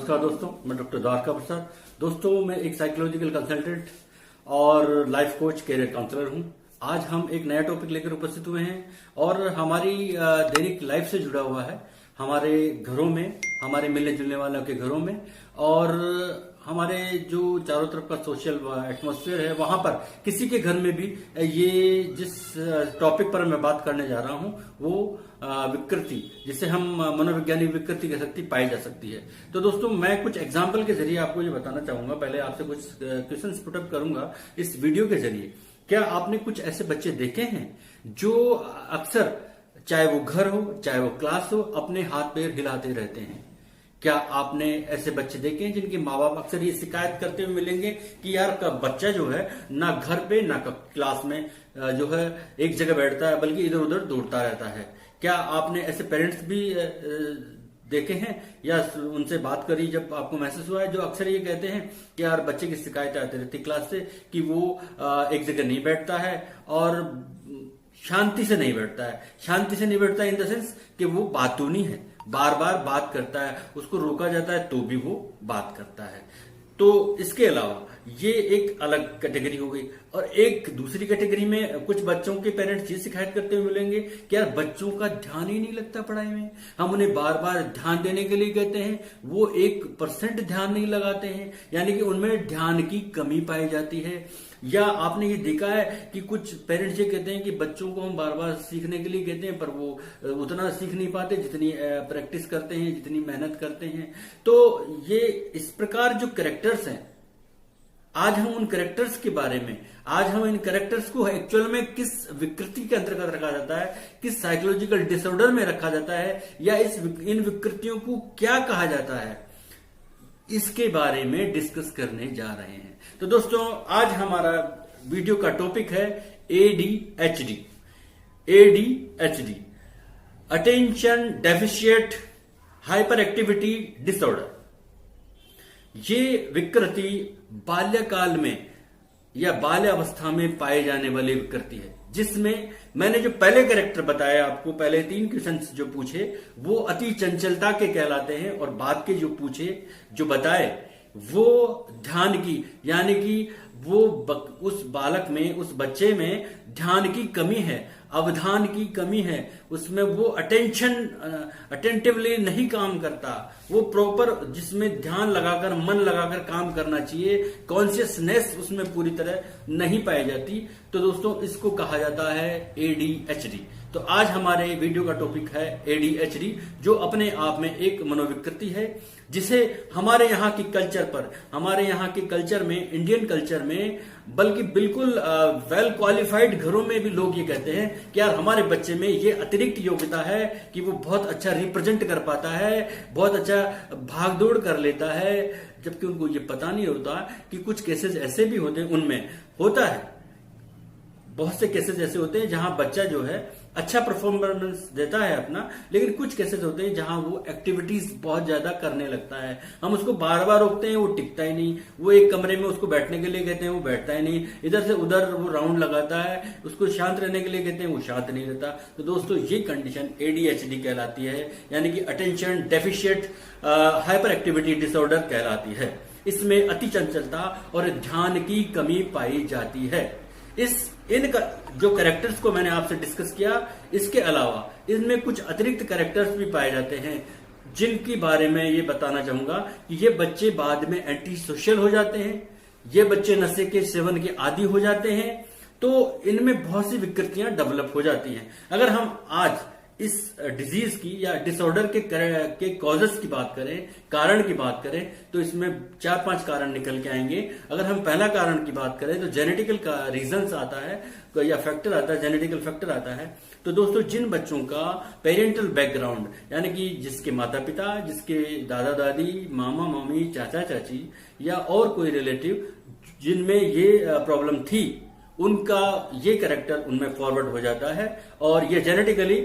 नमस्कार दोस्तों, मैं डॉक्टर द्वारका प्रसाद। दोस्तों, मैं एक साइकोलॉजिकल कंसल्टेंट और लाइफ कोच, कैरियर काउंसलर हूं। आज हम एक नया टॉपिक लेकर उपस्थित हुए हैं और हमारी दैनिक लाइफ से जुड़ा हुआ है। हमारे घरों में, हमारे मिलने जुलने वालों के घरों में और हमारे जो चारों तरफ का सोशल एटमॉस्फेयर है, वहां पर किसी के घर में भी ये जिस टॉपिक पर मैं बात करने जा रहा हूं वो विकृति, जिसे हम मनोवैज्ञानिक विकृति कह सकती, पाई जा सकती है। तो दोस्तों, मैं कुछ एग्जाम्पल के जरिए आपको ये बताना चाहूंगा। पहले आपसे कुछ क्वेश्चंस पुटअप करूंगा इस वीडियो के जरिए। क्या आपने कुछ ऐसे बच्चे देखे हैं जो अक्सर, चाहे वो घर हो चाहे वो क्लास हो, अपने हाथ पैर हिलाते रहते हैं? क्या आपने ऐसे बच्चे देखे हैं जिनके माँ बाप अक्सर ये शिकायत करते हुए मिलेंगे कि यार का बच्चा जो है ना घर पे ना क्लास में जो है एक जगह बैठता है, बल्कि इधर उधर दौड़ता रहता है? क्या आपने ऐसे पेरेंट्स भी देखे हैं या उनसे बात करी जब आपको महसूस हुआ है, जो अक्सर ये कहते हैं कि यार बच्चे की शिकायत आती रहती क्लास से कि वो एक जगह नहीं बैठता है और शांति से नहीं बैठता है। शांति से नहीं बैठता इन द सेंस कि वो बातूनी है, बार बार बात करता है, उसको रोका जाता है तो भी वो बात करता है। तो इसके अलावा ये एक अलग कैटेगरी हो गई। और एक दूसरी कैटेगरी में कुछ बच्चों के पेरेंट्स ये शिकायत करते हुए मिलेंगे कि यार बच्चों का ध्यान ही नहीं लगता पढ़ाई में। हम उन्हें बार बार ध्यान देने के लिए कहते हैं, वो 1% ध्यान नहीं लगाते हैं, यानी कि उनमें ध्यान की कमी पाई जाती है। या आपने ये देखा है कि कुछ पेरेंट्स ये कहते हैं कि बच्चों को हम बार बार सीखने के लिए कहते हैं, पर वो उतना सीख नहीं पाते जितनी प्रैक्टिस करते हैं, जितनी मेहनत करते हैं। तो ये इस प्रकार जो कैरेक्टर्स हैं, आज हम उन कैरेक्टर्स के बारे में, आज हम इन कैरेक्टर्स को एक्चुअल में किस विकृति के अंतर्गत रखा जाता है, किस साइकोलॉजिकल डिसऑर्डर में रखा जाता है, या इन विकृतियों को क्या कहा जाता है, इसके बारे में डिस्कस करने जा रहे हैं। तो दोस्तों, आज हमारा वीडियो का टॉपिक है ADHD। ADHD, attention deficit hyper activity disorder. ये विकृति बाल्यकाल में या बाल्यावस्था में पाए जाने वाली विकृति है, जिसमें मैंने जो पहले कैरेक्टर बताया आपको, पहले 3 क्वेश्चंस जो पूछे वो अति चंचलता के कहलाते हैं, और बाद के जो पूछे, जो बताए, वो ध्यान की, यानी कि वो उस बालक में, उस बच्चे में ध्यान की कमी है, अवधान की कमी है, उसमें वो अटेंटिवली नहीं काम करता, वो प्रॉपर जिसमें ध्यान लगाकर, मन लगाकर काम करना चाहिए, कॉन्शियसनेस उसमें पूरी तरह नहीं पाई जाती। तो दोस्तों, इसको कहा जाता है ADHD। तो आज हमारे वीडियो का टॉपिक है ADHD, जो अपने आप में एक मनोविकृति है, जिसे हमारे यहाँ की कल्चर पर, हमारे यहाँ के कल्चर में, इंडियन कल्चर में, बल्कि बिल्कुल वेल क्वालिफाइड घरों में भी लोग ये कहते हैं कि यार हमारे बच्चे में ये अतिरिक्त योग्यता है कि वो बहुत अच्छा रिप्रेजेंट कर पाता है, बहुत अच्छा भागदौड़ कर लेता है, जबकि उनको ये पता नहीं होता कि कुछ केसेस ऐसे भी होते हैं, उनमें होता है, बहुत से केसेस ऐसे होते हैं जहां बच्चा जो है अच्छा परफॉर्मेंस देता है अपना, लेकिन कुछ केसेस होते हैं जहां वो एक्टिविटीज बहुत ज्यादा करने लगता है। हम उसको बार बार रोकते हैं, वो टिकता ही नहीं। वो एक कमरे में उसको बैठने के लिए कहते हैं, वो बैठता ही नहीं। इधर से उधर वो राउंड लगाता है, उसको शांत रहने के लिए कहते हैं, वो शांत नहीं रहता। तो दोस्तों, ये कंडीशन ADHD कहलाती है, यानी कि attention deficit hyper activity disorder कहलाती है। इसमें अति चंचलता और ध्यान की कमी पाई जाती है। इन जो कैरेक्टर्स को मैंने आपसे डिस्कस किया, इसके अलावा इनमें कुछ अतिरिक्त कैरेक्टर्स भी पाए जाते हैं, जिनके बारे में ये बताना चाहूंगा कि ये बच्चे बाद में एंटी सोशल हो जाते हैं, ये बच्चे नशे के सेवन के आदी हो जाते हैं। तो इनमें बहुत सी विकृतियां डेवलप हो जाती हैं। अगर हम आज इस डिजीज की या डिसऑर्डर के कॉजेस की बात करें, कारण की बात करें, तो इसमें 4-5 कारण निकल के आएंगे। अगर हम पहला कारण की बात करें तो जेनेटिकल का रीजंस आता है या फैक्टर आता है, जेनेटिकल फैक्टर आता है। तो दोस्तों, जिन बच्चों का पेरेंटल बैकग्राउंड, यानी कि जिसके माता पिता, जिसके दादा दादी, मामा मामी, चाचा चाची या और कोई रिलेटिव जिनमें ये प्रॉब्लम थी, उनका ये कैरेक्टर उनमें फॉरवर्ड हो जाता है, और ये जेनेटिकली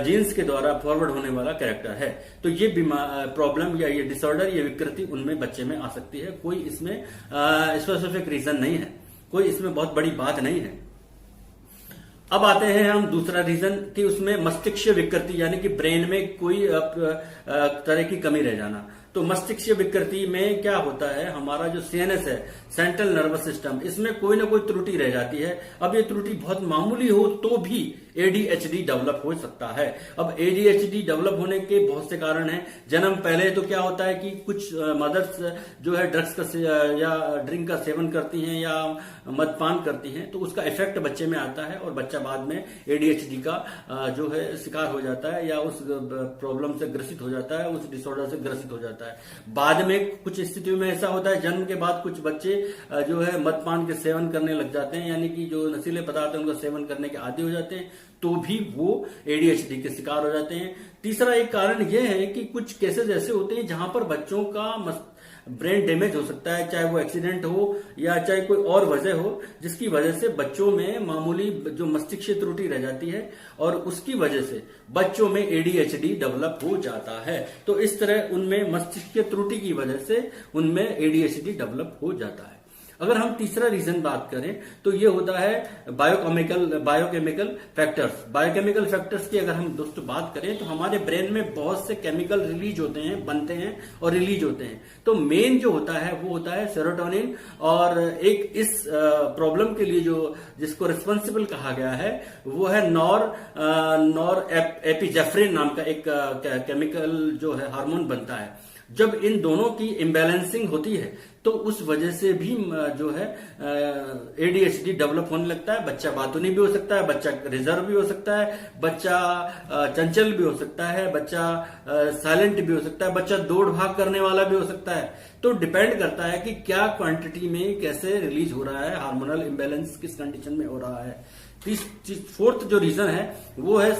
जीन्स के द्वारा फॉरवर्ड होने वाला कैरेक्टर है। तो ये प्रॉब्लम या ये डिसऑर्डर, ये विकृति उनमें, बच्चे में आ सकती है। कोई इसमें स्पेसिफिक रीजन नहीं है, कोई इसमें बहुत बड़ी बात नहीं है। अब आते हैं हम दूसरा रीजन कि उसमें मस्तिष्क विकृति, यानी कि ब्रेन में कोई तरह की कमी रह जाना। तो मस्तिष्क विकृति में क्या होता है, हमारा जो सीएनएस है, सेंट्रल नर्वस सिस्टम, इसमें कोई ना कोई त्रुटि रह जाती है। अब ये त्रुटि बहुत मामूली हो तो भी एडीएचडी डेवलप हो सकता है। अब एडीएचडी डेवलप होने के बहुत से कारण हैं। जन्म पहले तो क्या होता है कि कुछ मदर्स जो है ड्रग्स का या ड्रिंक का सेवन करती हैं या मदपान करती हैं, तो उसका इफेक्ट बच्चे में आता है और बच्चा बाद में एडीएचडी का जो है शिकार हो जाता है या उस प्रॉब्लम से ग्रसित हो जाता है, उस डिसऑर्डर से ग्रसित हो जाता है। बाद में कुछ स्थितियों में ऐसा होता है, जन्म के बाद कुछ बच्चे जो है मदपान के सेवन करने लग जाते हैं, यानी कि जो नशीले पदार्थ है उनका सेवन करने के आदी हो जाते हैं, तो भी वो एडीएचडी के शिकार हो जाते हैं। तीसरा एक कारण यह है कि कुछ केसेस ऐसे होते हैं जहां पर बच्चों का ब्रेन डैमेज हो सकता है, चाहे वो एक्सीडेंट हो या चाहे कोई और वजह हो, जिसकी वजह से बच्चों में मामूली जो मस्तिष्क त्रुटि रह जाती है और उसकी वजह से बच्चों में एडीएचडी डेवलप हो जाता है। तो इस तरह उनमें मस्तिष्क त्रुटि की वजह से उनमें एडीएचडी डेवलप हो जाता है। अगर हम तीसरा रीजन बात करें तो ये होता है बायोकेमिकल फैक्टर्स। बायोकेमिकल फैक्टर्स की अगर हम दोस्तों बात करें तो हमारे ब्रेन में बहुत से केमिकल रिलीज होते हैं, बनते हैं और रिलीज होते हैं। तो मेन जो होता है वो होता है सेरोटोनिन, और एक इस प्रॉब्लम के लिए जो जिसको रिस्पॉन्सिबल कहा गया है वो है नॉर एपिजेफ्रिन नाम का एक केमिकल जो है हार्मोन बनता है। जब इन दोनों की इम्बैलेंसिंग होती है तो उस वजह से भी जो है एडीएचडी डेवलप होने लगता है। बच्चा बातूनी भी हो सकता है, बच्चा रिजर्व भी हो सकता है, बच्चा चंचल भी हो सकता है, बच्चा साइलेंट भी हो सकता है, बच्चा दौड़ भाग करने वाला भी हो सकता है। तो डिपेंड करता है कि क्या क्वांटिटी में कैसे रिलीज हो रहा है, हार्मोनल इम्बैलेंस किस कंडीशन में हो रहा है। फोर्थ जो रीजन है वो है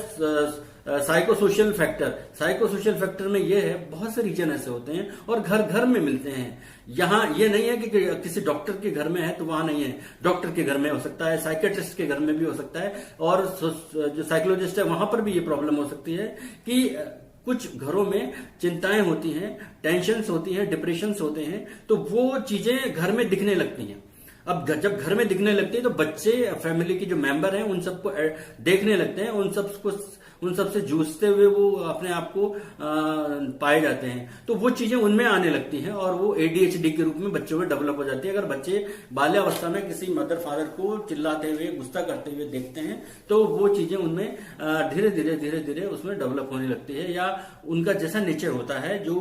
साइकोसोशल फैक्टर। साइकोसोशल फैक्टर में ये है, बहुत से रीजन ऐसे होते हैं और घर घर में मिलते हैं। यहाँ ये नहीं है कि किसी डॉक्टर के घर में है तो वहां नहीं है, डॉक्टर के घर में हो सकता है, साइकेट्रिस्ट के घर में भी हो सकता है, और जो साइकोलॉजिस्ट है वहां पर भी ये प्रॉब्लम हो सकती है कि कुछ घरों में चिंताएं होती हैं, टेंशन्स होती हैं, डिप्रेशंस होते हैं, तो वो चीजें घर में दिखने लगती हैं। अब जब घर में दिखने लगती है तो बच्चे, फैमिली के जो मेंबर हैं, उन सबको देखने लगते हैं, उन सबसे जूझते हुए वो अपने आप को पाए जाते हैं। तो वो चीजें उनमें आने लगती हैं और वो एडीएचडी के रूप में बच्चों में डेवलप हो जाती है। अगर बच्चे बाल्यावस्था में किसी मदर फादर को चिल्लाते हुए, गुस्सा करते हुए देखते हैं तो वो चीजें उनमें धीरे धीरे उसमें डेवलप होने लगती है, या उनका जैसा नेचर होता है जो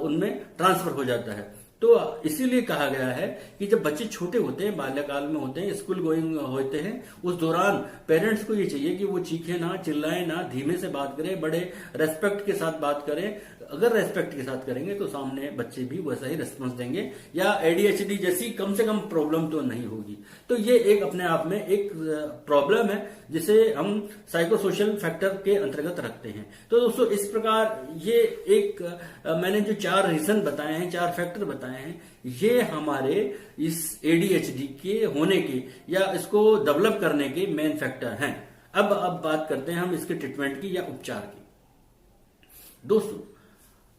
उनमें ट्रांसफर हो जाता है। तो इसीलिए कहा गया है कि जब बच्चे छोटे होते हैं, बाल्यकाल में होते हैं, स्कूल गोइंग होते हैं, उस दौरान पेरेंट्स को ये चाहिए कि वो चीखे ना, चिल्लाएं ना, धीमे से बात करें, बड़े रेस्पेक्ट के साथ बात करें। अगर रेस्पेक्ट के साथ करेंगे तो सामने बच्चे भी वैसा ही रिस्पॉन्स देंगे, या एडीएचडी जैसी कम से कम प्रॉब्लम तो नहीं होगी। तो ये एक अपने आप में एक प्रॉब्लम है जिसे हम साइकोसोशल फैक्टर के अंतर्गत रखते हैं। तो दोस्तों इस प्रकार ये एक मैंने जो 4 रीजन बताए हैं, 4 फैक्टर बताए हैं, ये हमारे इस एडीएचडी के होने के या इसको डेवलप करने के मेन फैक्टर हैं। अब बात करते हैं हम इसके ट्रीटमेंट की या उपचार की। दोस्तों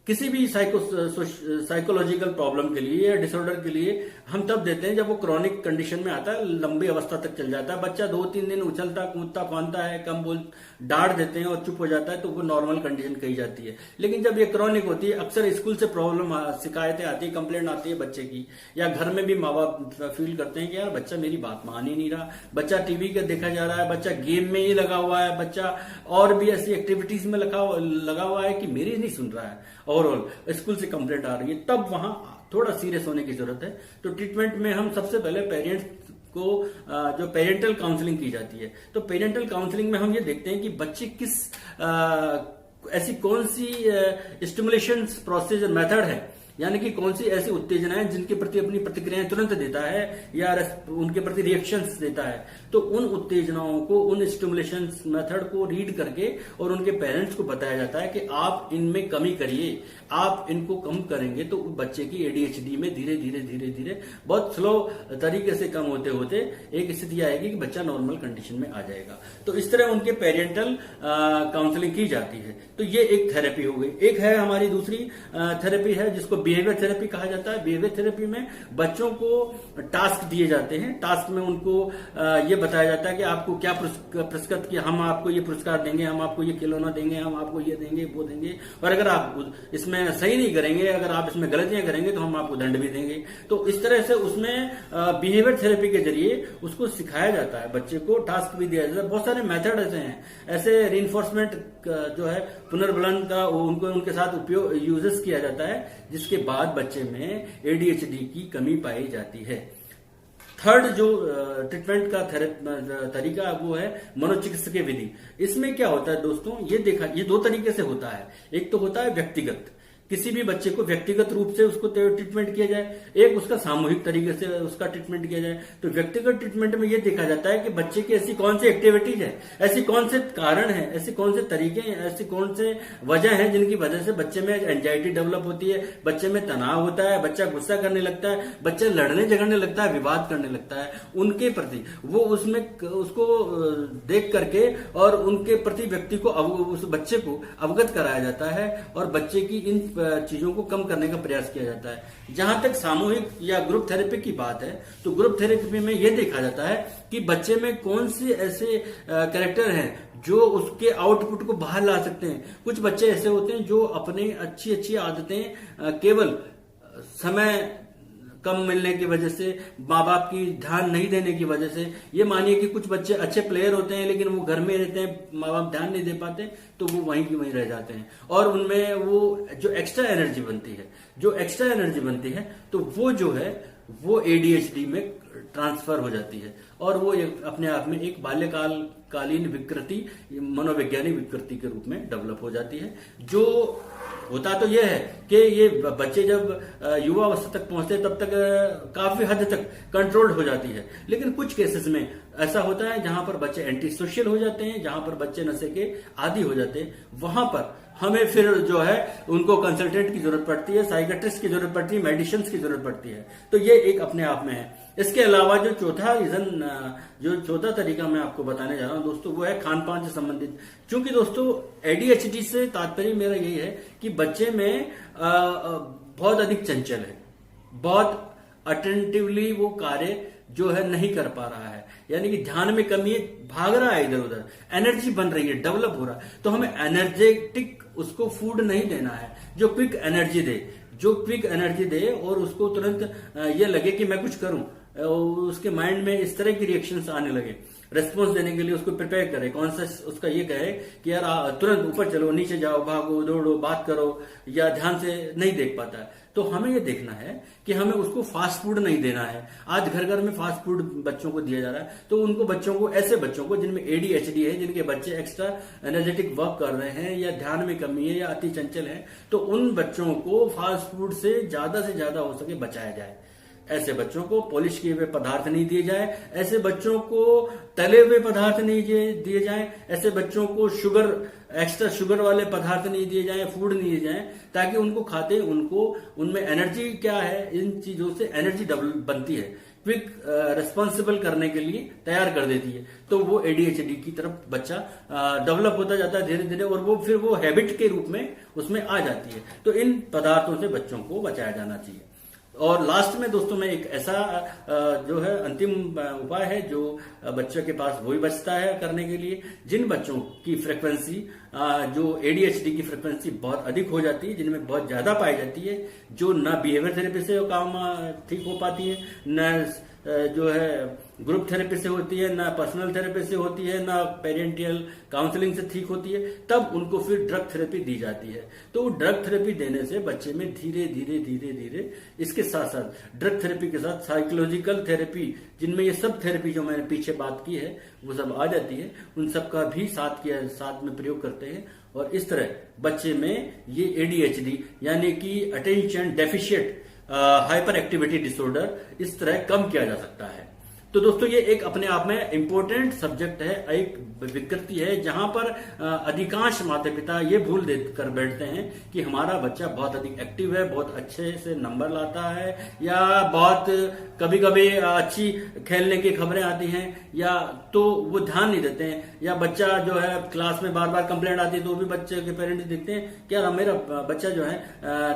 किसी भी साइकोलॉजिकल प्रॉब्लम के लिए या डिसऑर्डर के लिए हम तब देते हैं जब वो क्रॉनिक कंडीशन में आता है, लंबी अवस्था तक चल जाता है, बच्चा 2-3 दिन उछलता कूदता फांदता है, कम बोल डांट देते हैं और चुप हो जाता है, तो वो नॉर्मल कंडीशन कही जाती है। लेकिन जब ये क्रॉनिक होती है, अक्सर स्कूल से प्रॉब्लम, शिकायतें आती है, कंप्लेंट आती है बच्चे की, या घर में भी माँ बाप फील करते हैं कि यार बच्चा मेरी बात मान ही नहीं रहा, बच्चा टीवी का देखा जा रहा है, बच्चा गेम में ही लगा हुआ है, बच्चा और भी ऐसी एक्टिविटीज में लगा हुआ है कि मेरी नहीं सुन रहा है, ओवरऑल स्कूल से कंप्लेंट आ रही है, तब वहां थोड़ा सीरियस होने की जरूरत है। तो ट्रीटमेंट में हम सबसे पहले पेरेंट्स को जो पेरेंटल काउंसलिंग की जाती है, तो पेरेंटल काउंसलिंग में हम ये देखते हैं कि बच्चे किस ऐसी कौन सी स्टिमुलेशन प्रोसेस मेथड है, यानी कि कौन सी ऐसी उत्तेजनाएं जिनके प्रति अपनी प्रतिक्रियाएं तुरंत देता है या उनके प्रति रिएक्शंस देता है। तो उन उत्तेजनाओं को, उन स्टिमुलेशन मेथड को रीड करके और उनके पेरेंट्स को बताया जाता है कि आप इनमें कमी करिए, आप इनको कम करेंगे तो बच्चे की एडीएचडी में धीरे धीरे बहुत स्लो तरीके से कम होते होते एक स्थिति आएगी कि बच्चा नॉर्मल कंडीशन में आ जाएगा। तो इस तरह उनके पेरेंटल काउंसलिंग की जाती है। तो ये एक थेरेपी हो गई। एक है हमारी दूसरी थेरेपी है जिसको बिहेवियर थेरेपी कहा जाता है। बिहेवियर थेरेपी में बच्चों को टास्क दिए जाते हैं। टास्क में उनको ये बताया जाता है कि आपको क्या पुरस्कृत किया, हम आपको ये पुरस्कार देंगे, हम आपको ये खिलौना देंगे, हम आपको ये देंगे, वो देंगे, और अगर आप इसमें सही नहीं करेंगे, अगर आप इसमें गलतियां करेंगे तो हम आपको दंड भी देंगे। तो इस तरह से उसमें बिहेवियर थेरेपी के जरिए उसको सिखाया जाता है, बच्चे को टास्क भी दिया जाता है। बहुत सारे मेथड ऐसे हैं, ऐसे रीइंफोर्समेंट जो है पुनर्बलन का उनको उनके साथ उपयोग यूजेस किया जाता है, जिसके बाद बच्चे में एडीएचडी की कमी पाई जाती है। थर्ड जो ट्रीटमेंट का तरीका वो है मनोचिकित्सकीय विधि। इसमें क्या होता है दोस्तों, ये दो तरीके से होता है। एक तो होता है व्यक्तिगत, किसी भी बच्चे को व्यक्तिगत रूप से उसको ट्रीटमेंट किया जाए, एक उसका सामूहिक तरीके से उसका ट्रीटमेंट किया जाए। तो व्यक्तिगत ट्रीटमेंट में ये देखा जाता है कि बच्चे की ऐसी कौन सी एक्टिविटीज है, ऐसी कौन से कारण है, ऐसे कौन से तरीके हैं, ऐसी कौन से वजह है जिनकी वजह से बच्चे में एंजाइटी डेवलप होती है, बच्चे में तनाव होता है, बच्चा गुस्सा करने लगता है, बच्चा लड़ने झगड़ने लगता है, विवाद करने लगता है उनके प्रति। वो उसमें उसको देख करके और उनके प्रति व्यक्ति को उस बच्चे को अवगत कराया जाता है और बच्चे की इन चीजों को कम करने का प्रयास किया जाता है। जहां तक सामूहिक या ग्रुप थेरेपी की बात है, तो ग्रुप थेरेपी में यह देखा जाता है कि बच्चे में कौन से ऐसे कैरेक्टर हैं जो उसके आउटपुट को बाहर ला सकते हैं। कुछ बच्चे ऐसे होते हैं जो अपनी अच्छी अच्छी आदतें केवल समय कम मिलने की वजह से, माँ बाप की ध्यान नहीं देने की वजह से, ये मानिए कि कुछ बच्चे अच्छे प्लेयर होते हैं लेकिन वो घर में रहते हैं, माँ बाप ध्यान नहीं दे पाते, तो वो वहीं की वहीं रह जाते हैं। और उनमें वो जो एक्स्ट्रा एनर्जी बनती है तो वो जो है वो एडीएचडी में ट्रांसफर हो जाती है और वो अपने आप में एक बाल्यकालीन विकृति, मनोवैज्ञानिक विकृति के रूप में डेवलप हो जाती है। जो होता तो यह है कि ये बच्चे जब युवा अवस्था तक पहुंचते हैं तब तक काफी हद तक कंट्रोल्ड हो जाती है, लेकिन कुछ केसेस में ऐसा होता है जहां पर बच्चे एंटी सोशल हो जाते हैं, जहां पर बच्चे नशे के आदी हो जाते हैं। वहां पर हमें फिर जो है उनको कंसल्टेंट की जरूरत पड़ती है, साइकेट्रिस्ट की जरूरत पड़ती है, मेडिसिन की जरूरत पड़ती है। तो ये एक अपने आप में है। इसके अलावा जो चौथा तरीका मैं आपको बताने जा रहा हूं दोस्तों, वो है खान पान से संबंधित। क्योंकि दोस्तों एडीएचडी से तात्पर्य मेरा यही है कि बच्चे में बहुत अधिक चंचल है, बहुत अटेंटिवली वो कार्य जो है नहीं कर पा रहा है, यानी कि ध्यान में कमी है, भाग रहा है इधर उधर, एनर्जी बन रही है, डेवलप हो रहा है। तो हमें एनर्जेटिक उसको फूड नहीं देना है जो क्विक एनर्जी दे और उसको तुरंत ये लगे कि मैं कुछ करूं, उसके माइंड में इस तरह की रिएक्शंस आने लगे, रेस्पॉन्स देने के लिए उसको प्रिपेयर करे, कॉन्शियस उसका ये कहे कि यार तुरंत ऊपर चलो, नीचे जाओ, भागो, दौड़ो, बात करो, या ध्यान से नहीं देख पाता है। तो हमें ये देखना है कि हमें उसको फास्ट फूड नहीं देना है। आज घर घर में फास्ट फूड बच्चों को दिया जा रहा है, तो ऐसे बच्चों को जिनमें एडीएचडी है, जिनके बच्चे एक्स्ट्रा एनर्जेटिक वर्क कर रहे हैं या ध्यान में कमी है या अति चंचल है, तो उन बच्चों को फास्ट फूड से ज्यादा हो सके बचाया जाए। ऐसे बच्चों को पॉलिश किए हुए पदार्थ नहीं दिए जाए, ऐसे बच्चों को तले हुए पदार्थ नहीं दिए जाए, ऐसे बच्चों को एक्स्ट्रा शुगर वाले पदार्थ नहीं दिए जाए, फूड नहीं दिए जाए, ताकि उनको खाते उनमें एनर्जी क्या है, इन चीजों से एनर्जी बनती है, क्विक रिस्पॉन्सिबल करने के लिए तैयार कर देती है। तो वो एडीएचडी की तरफ बच्चा डेवलप होता जाता है धीरे धीरे, और फिर वो हैबिट के रूप में उसमें आ जाती है। तो इन पदार्थों से बच्चों को बचाया जाना चाहिए। और लास्ट में दोस्तों में एक ऐसा जो है अंतिम उपाय है जो बच्चों के पास वही बचता है करने के लिए, जिन बच्चों की फ्रीक्वेंसी जो एडीएचडी की फ्रीक्वेंसी बहुत अधिक हो जाती है, जिनमें बहुत ज्यादा पाई जाती है, जो ना बिहेवियर थेरेपी से काम ठीक हो पाती है, न जो है ग्रुप थेरेपी से होती है, ना पर्सनल थेरेपी से होती है, ना पेरेंटियल काउंसलिंग से ठीक होती है, तब उनको फिर ड्रग थेरेपी दी जाती है। तो ड्रग थेरेपी देने से बच्चे में धीरे धीरे इसके साथ साथ ड्रग थेरेपी के साथ साइकोलॉजिकल थेरेपी, जिनमें ये सब थेरेपी जो मैंने पीछे बात की है वो सब आ जाती है, उन सब का भी साथ में प्रयोग करते हैं। और इस तरह बच्चे में ये एडीएचडी यानी कि attention deficit hyper activity disorder इस तरह कम किया जा सकता है। तो दोस्तों ये एक अपने आप में इम्पोर्टेंट सब्जेक्ट है, एक विकृति है जहां पर अधिकांश माता पिता ये भूल देकर बैठते हैं कि हमारा बच्चा बहुत अधिक एक्टिव है, बहुत अच्छे से नंबर लाता है, या बहुत कभी कभी अच्छी खेलने की खबरें आती हैं, या तो वो ध्यान नहीं देते हैं, या बच्चा जो है क्लास में बार बार कंप्लेंट आती है तो वो भी बच्चे के पेरेंट्स देखते हैं क्या मेरा बच्चा जो है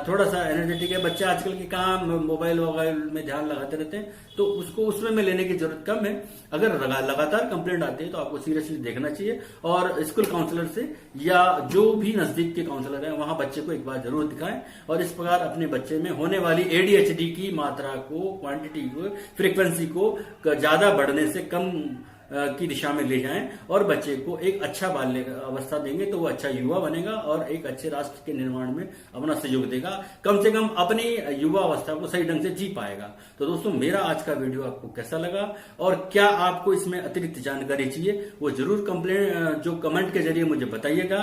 थोड़ा सा एनर्जेटिक है, बच्चा आजकल के काम मोबाइल वोबाइल में ध्यान लगाते रहते हैं, तो उसको उसमें में लेने की जरूरत कम है। अगर लगातार कंप्लेंट आती है तो आपको सीरियसली देखना चाहिए और स्कूल काउंसलर से या जो भी नजदीक के काउंसलर है वहां बच्चे को एक बार जरूर दिखाएं और इस प्रकार अपने बच्चे में होने वाली एडीएचडी की मात्रा को, क्वांटिटी को, फ्रीक्वेंसी को ज्यादा बढ़ने से कम की दिशा में ले जाएं और बच्चे को एक अच्छा बाल्य अवस्था देंगे तो वो अच्छा युवा बनेगा और एक अच्छे राष्ट्र के निर्माण में अपना सहयोग देगा, कम से कम अपनी युवा अवस्था को सही ढंग से जी पाएगा। तो दोस्तों मेरा आज का वीडियो आपको कैसा लगा और क्या आपको इसमें अतिरिक्त जानकारी चाहिए वो जरूर कमेंट के जरिए मुझे बताइएगा।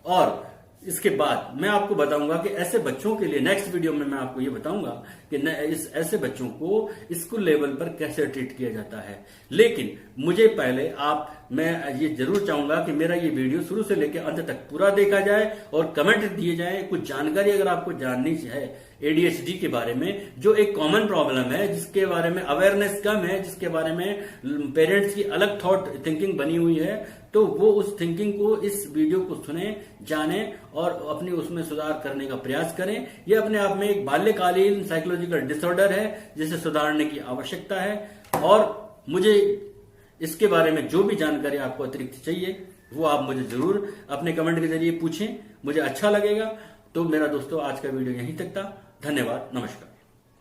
और इसके बाद मैं आपको बताऊंगा कि ऐसे बच्चों के लिए नेक्स्ट वीडियो में मैं आपको ये बताऊंगा कि ऐसे बच्चों को स्कूल लेवल पर कैसे ट्रीट किया जाता है। लेकिन मुझे पहले मैं ये जरूर चाहूंगा कि मेरा ये वीडियो शुरू से लेकर अंत तक पूरा देखा जाए और कमेंट दिए जाए। कुछ जानकारी अगर आपको जाननी है एडीएचडी के बारे में, जो एक कॉमन प्रॉब्लम है जिसके बारे में अवेयरनेस कम है, जिसके बारे में पेरेंट्स की अलग थॉट थिंकिंग बनी हुई है, तो वो उस थिंकिंग को इस वीडियो को सुने, जाने और अपनी उसमें सुधार करने का प्रयास करें। ये अपने आप में एक बाल्यकालीन साइकोलॉजिकल डिसऑर्डर है जिसे सुधारने की आवश्यकता है और मुझे इसके बारे में जो भी जानकारी आपको अतिरिक्त चाहिए वो आप मुझे जरूर अपने कमेंट के जरिए पूछें, मुझे अच्छा लगेगा। तो मेरा दोस्तों आज का वीडियो यहीं तक था। धन्यवाद, नमस्कार।